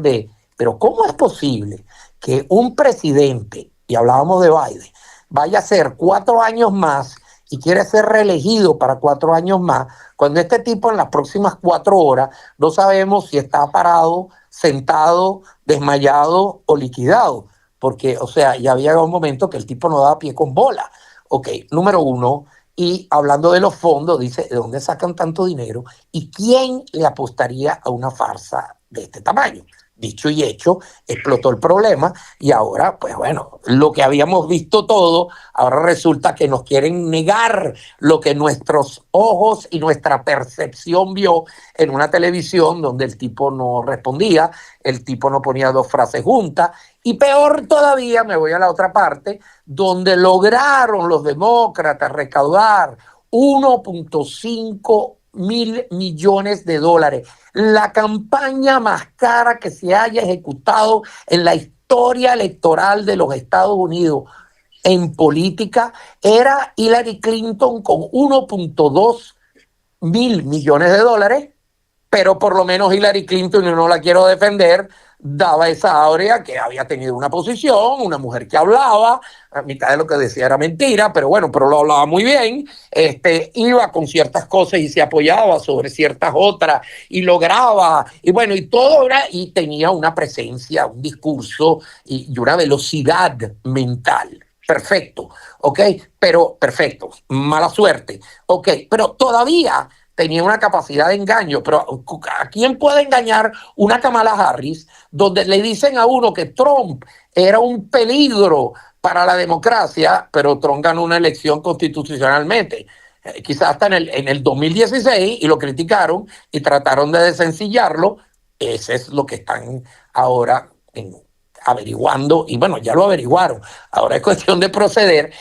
Speaker 3: pero ¿cómo es posible que un presidente, y hablábamos de Biden, vaya a ser 4 años más y quiere ser reelegido para 4 años más, cuando este tipo en las próximas 4 horas no sabemos si está parado, sentado, desmayado o liquidado? Porque, o sea, ya había llegado un momento que el tipo no daba pie con bola. Ok, número uno. Y hablando de los fondos, dice: ¿de dónde sacan tanto dinero? ¿Y quién le apostaría a una farsa de este tamaño? Dicho y hecho, explotó el problema y ahora, pues bueno, lo que habíamos visto todo, ahora resulta que nos quieren negar lo que nuestros ojos y nuestra percepción vio en una televisión donde el tipo no respondía, el tipo no ponía 2 frases juntas, y peor todavía, me voy a la otra parte, donde lograron los demócratas recaudar 1.5 mil millones de dólares. La campaña más cara que se haya ejecutado en la historia electoral de los Estados Unidos en política era Hillary Clinton con 1.2 mil millones de dólares, pero por lo menos Hillary Clinton, y no la quiero defender, daba esa áurea que había tenido una posición, una mujer que hablaba, a mitad de lo que decía era mentira, pero bueno, pero lo hablaba muy bien, iba con ciertas cosas y se apoyaba sobre ciertas otras y lograba, y bueno, y todo era, y tenía una presencia, un discurso y una velocidad mental. Perfecto, ¿ok? Pero perfecto, mala suerte, ¿ok? Pero todavía tenía una capacidad de engaño. Pero ¿a quién puede engañar una Kamala Harris donde le dicen a uno que Trump era un peligro para la democracia, pero Trump ganó una elección constitucionalmente? Quizás hasta en el 2016, y lo criticaron y trataron de desencillarlo. Ese es lo que están ahora averiguando, y bueno, ya lo averiguaron. Ahora es cuestión de proceder.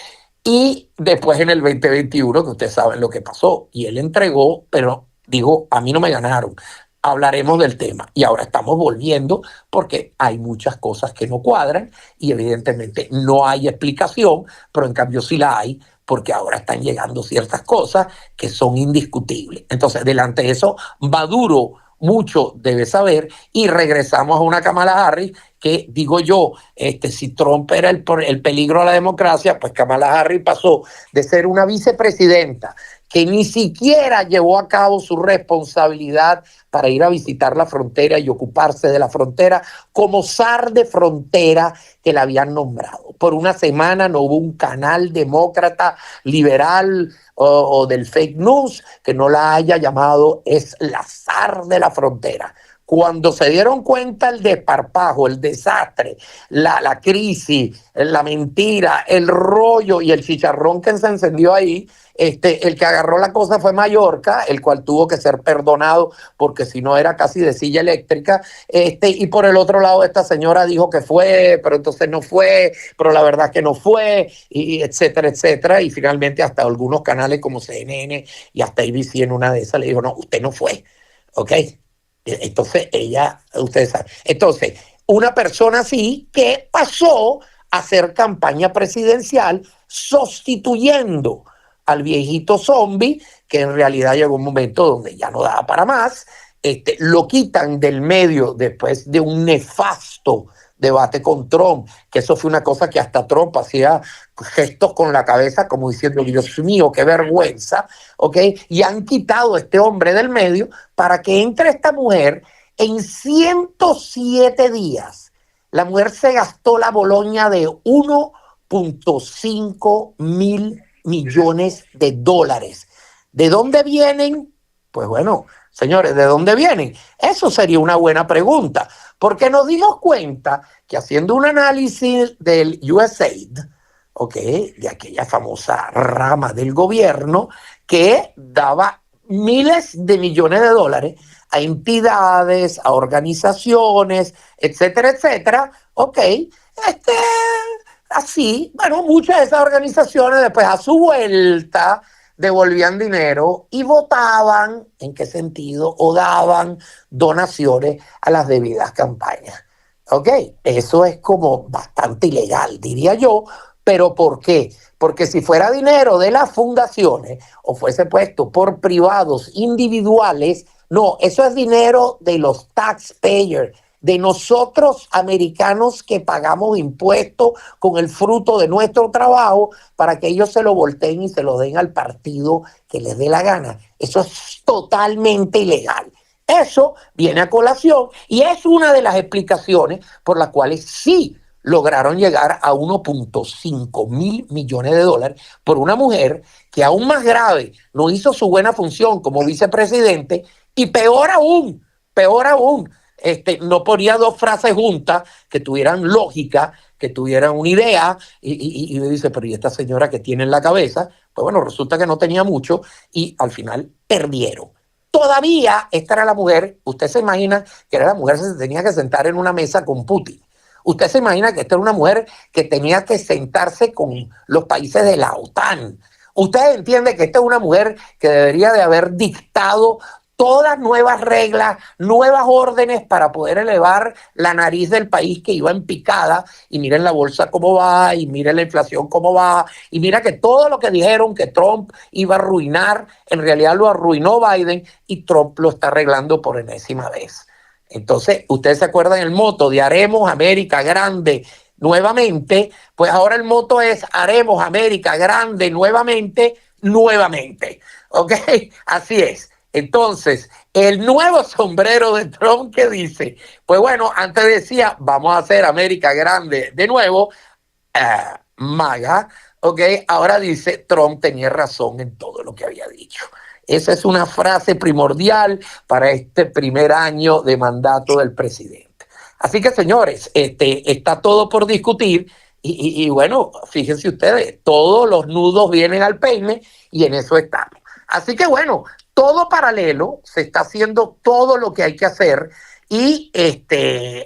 Speaker 3: Y después en el 2021, que ustedes saben lo que pasó, y él entregó, pero dijo: a mí no me ganaron, hablaremos del tema. Y ahora estamos volviendo porque hay muchas cosas que no cuadran y evidentemente no hay explicación, pero en cambio sí la hay, porque ahora están llegando ciertas cosas que son indiscutibles. Entonces, delante de eso, Maduro mucho debe saber, y regresamos a una Kamala Harris que, digo yo, si Trump era el peligro a la democracia, pues Kamala Harris pasó de ser una vicepresidenta que ni siquiera llevó a cabo su responsabilidad para ir a visitar la frontera y ocuparse de la frontera, como zar de frontera que la habían nombrado. Por una semana no hubo un canal demócrata, liberal o del fake news que no la haya llamado: es la zar de la frontera. Cuando se dieron cuenta el desparpajo, el desastre, la crisis, la mentira, el rollo y el chicharrón que se encendió ahí, el que agarró la cosa fue Mallorca, el cual tuvo que ser perdonado porque si no era casi de silla eléctrica. Y por el otro lado, esta señora dijo que fue, pero entonces no fue, pero la verdad que no fue, y etcétera, etcétera. Y finalmente hasta algunos canales como CNN y hasta ABC en una de esas le dijo, no, usted no fue, ¿ok? Entonces ella, ustedes saben. Entonces, una persona así que pasó a hacer campaña presidencial sustituyendo al viejito zombie, que en realidad llegó un momento donde ya no daba para más, lo quitan del medio después de un nefasto debate con Trump, que eso fue una cosa que hasta Trump hacía gestos con la cabeza como diciendo, Dios mío, qué vergüenza, ¿ok? Y han quitado a este hombre del medio para que entre esta mujer en 107 días. La mujer se gastó la Boloña de 1.5 mil millones de dólares. ¿De dónde vienen? Pues bueno, señores, ¿de dónde vienen? Eso sería una buena pregunta, porque nos dimos cuenta que haciendo un análisis del USAID, ¿ok?, de aquella famosa rama del gobierno que daba miles de millones de dólares a entidades, a organizaciones, etcétera, etcétera, ¿ok? Así, bueno, muchas de esas organizaciones después a su vuelta devolvían dinero y votaban, ¿en qué sentido? O daban donaciones a las debidas campañas. ¿Ok? Eso es como bastante ilegal, diría yo. ¿Pero por qué? Porque si fuera dinero de las fundaciones o fuese puesto por privados individuales, no, eso es dinero de los taxpayers, de nosotros americanos que pagamos impuestos con el fruto de nuestro trabajo para que ellos se lo volteen y se lo den al partido que les dé la gana. Eso es totalmente ilegal. Eso viene a colación y es una de las explicaciones por las cuales sí lograron llegar a 1.5 mil millones de dólares por una mujer que aún más grave no hizo su buena función como vicepresidente y peor aún, no ponía dos frases juntas que tuvieran lógica, que tuvieran una idea y me dice, pero ¿y esta señora que tiene en la cabeza? Pues bueno, resulta que no tenía mucho y al final perdieron. Todavía esta era la mujer, usted se imagina que era la mujer que se tenía que sentar en una mesa con Putin. Usted se imagina que esta era una mujer que tenía que sentarse con los países de la OTAN. Usted entiende que esta es una mujer que debería de haber dictado todas nuevas reglas, nuevas órdenes para poder elevar la nariz del país que iba en picada. Y miren la bolsa cómo va, y miren la inflación cómo va, y mira que todo lo que dijeron que Trump iba a arruinar, en realidad lo arruinó Biden y Trump lo está arreglando por enésima vez. Entonces, ustedes se acuerdan el moto de haremos América grande nuevamente, pues ahora el moto es haremos América grande nuevamente, ¿ok? Así es. Entonces, el nuevo sombrero de Trump que dice, pues bueno, antes decía, vamos a hacer América grande de nuevo, MAGA, ¿ok? Ahora dice, Trump tenía razón en todo lo que había dicho. Esa es una frase primordial para este primer año de mandato del presidente. Así que, señores, está todo por discutir y bueno, fíjense ustedes, todos los nudos vienen al peine y en eso estamos. Así que bueno, todo paralelo, se está haciendo todo lo que hay que hacer y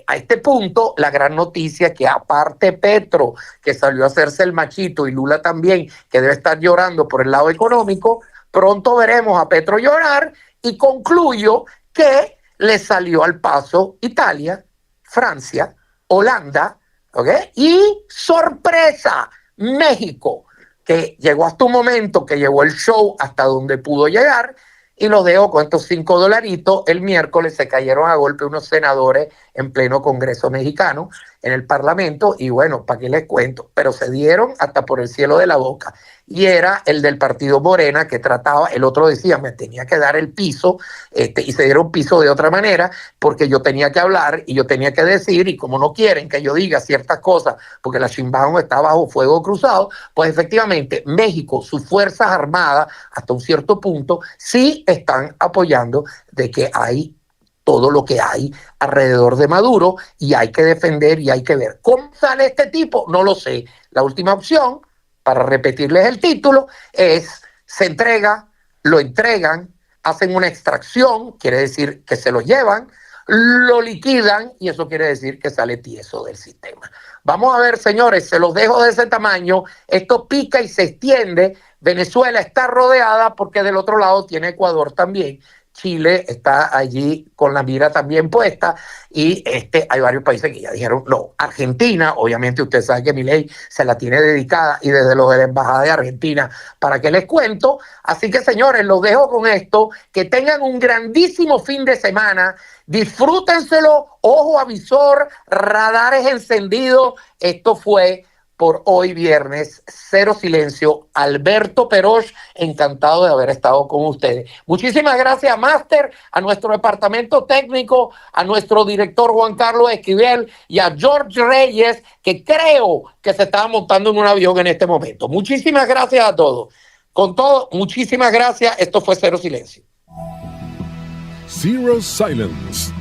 Speaker 3: a este punto la gran noticia es que aparte Petro, que salió a hacerse el machito, y Lula también, que debe estar llorando por el lado económico, pronto veremos a Petro llorar y concluyo que le salió al paso Italia, Francia, Holanda, ¿ok? Y sorpresa, México, que llegó hasta un momento que llevó el show hasta donde pudo llegar y los dejo con estos $5. El miércoles se cayeron a golpe unos senadores en pleno Congreso mexicano, en el Parlamento, y bueno, ¿para qué les cuento? Pero se dieron hasta por el cielo de la boca. Y era el del partido Morena que trataba, el otro decía, me tenía que dar el piso, y se dieron piso de otra manera, porque yo tenía que hablar y yo tenía que decir, y como no quieren que yo diga ciertas cosas, porque la Sheinbaum está bajo fuego cruzado, pues efectivamente México, sus fuerzas armadas, hasta un cierto punto, sí están apoyando de que hay todo lo que hay alrededor de Maduro, y hay que defender y hay que ver. ¿Cómo sale este tipo? No lo sé. La última opción, para repetirles el título, es: se entrega, lo entregan, hacen una extracción, quiere decir que se lo llevan, lo liquidan, y eso quiere decir que sale tieso del sistema. Vamos a ver, señores, se los dejo de ese tamaño. Esto pica y se extiende. Venezuela está rodeada porque del otro lado tiene Ecuador también. Chile está allí con la mira también puesta, y hay varios países que ya dijeron no. Argentina, obviamente usted sabe que Milei se la tiene dedicada, y desde lo de la embajada de Argentina, ¿para qué les cuento? Así que, señores, los dejo con esto. Que tengan un grandísimo fin de semana. Disfrútenselo, ojo avisor, radares encendidos. Esto fue por hoy viernes, Cero Silencio. Alberto Perosh, encantado de haber estado con ustedes. Muchísimas gracias, Máster, a nuestro departamento técnico, a nuestro director Juan Carlos Esquivel y a George Reyes, que creo que se estaba montando en un avión en este momento. Muchísimas gracias a todos. Con todo, muchísimas gracias. Esto fue Cero Silencio.
Speaker 2: Zero Silence.